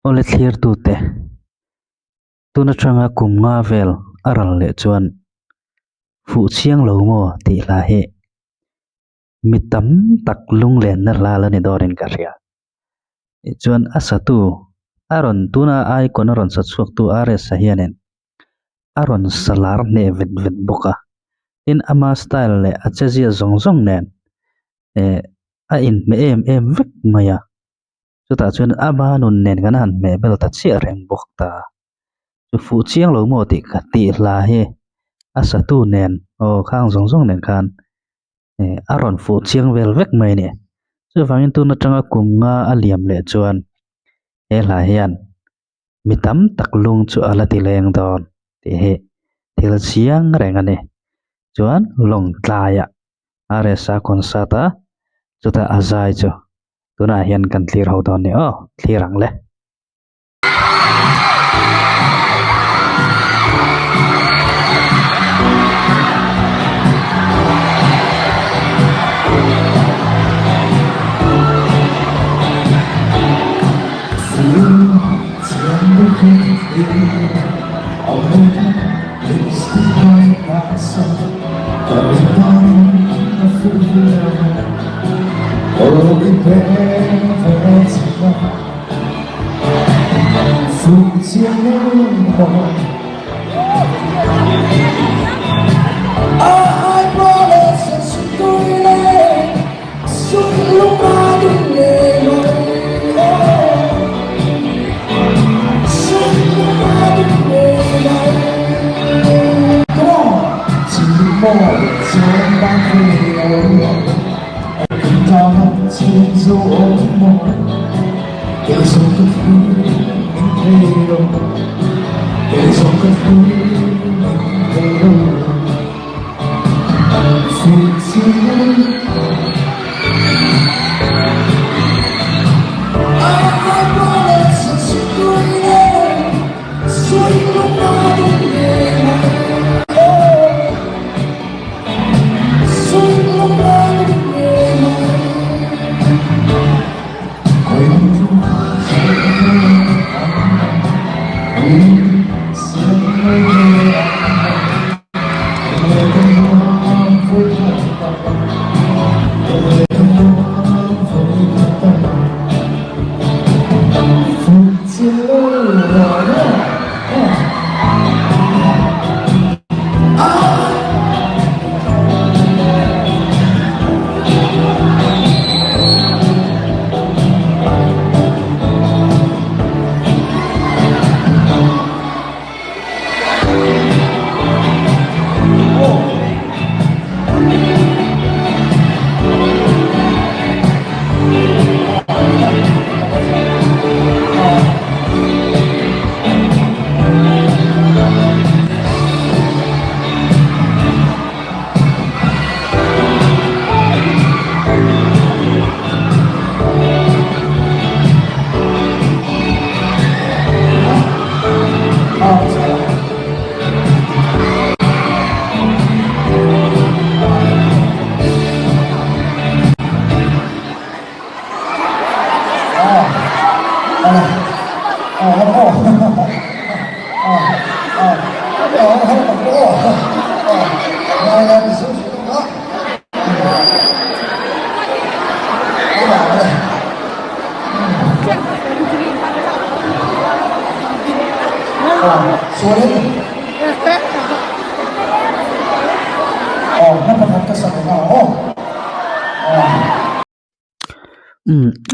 Ole thlir tu te tuna tanga kum nga vel aral le chuan fu chiang lo mo ti la he mi tam tak lung len na la la ni dorin ka ria chuan asatu aron tuna ai kon ron sa chuak tu are sa hianen aron salar ne vet vet boka in ama style le achazia zong zong nen e a in me em vek maya chuta chuan ama nun nen kan han me bel ta chi reng bok ta chu fu chiang lo mo ti ka ti la he asa tu nen o khang zong zong nen khan aron fu chiang vel vek mai ne chu wangin tu na tanga kum nga aliam le chuan he la hian mi tam tak lung chu ala ti leng don ti he thil chiang reng ani chuan long tlaya are sa kon sa ta chuta azai chu tuna hian kan thlir ho don ni o thlirang le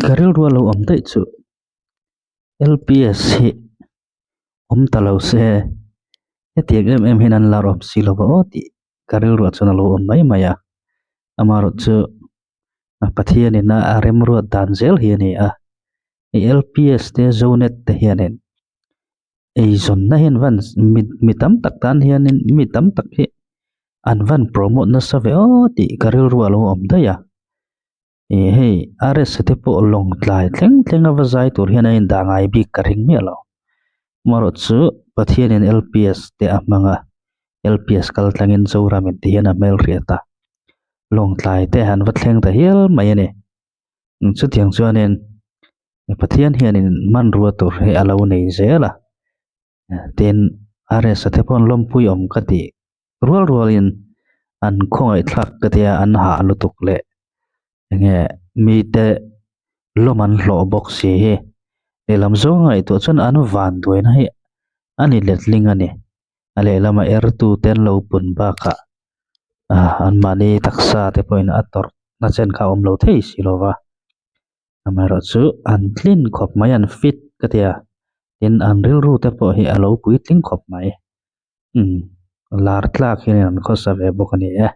karil ruwa lo om dei chu LPS hi om talo se etiak em hinan lar om silo ba oti karil ruwa chuna lo om mai maya amaro chu pathian ina arem ruwa danzel hi ni a LPS te zonet te hianen ei zon na hian van mitam tak tan hianin mitam tak hi an van promote na save oti karil ruwa lo om dei a hei ares te po long tlai thleng avazai tur hian in dangai bi karing mi lo maro chu pathian in LPS te amanga LPS kal tlangin zoramin te hian a mel riata long tlai te han va thleng ta hial mai ani chu tiang chuanin pathian hianin man ruwa tur he alo nei zela ten are sa the pon lompui om kati rual in an khongai thlak katia an ha lutuk le nge mi te loman hlo box si he elam zonga i to chon anu van duina hi ani letling ani ale lama tu ten lo pun ba ka an mani taksa te point ator na chen kha om lo thei si lova amaro chu an clean khop mai an fit katia in an ril ru te po hi alo pui tling khop mai lar tlak hian an khosa ve bawk ani e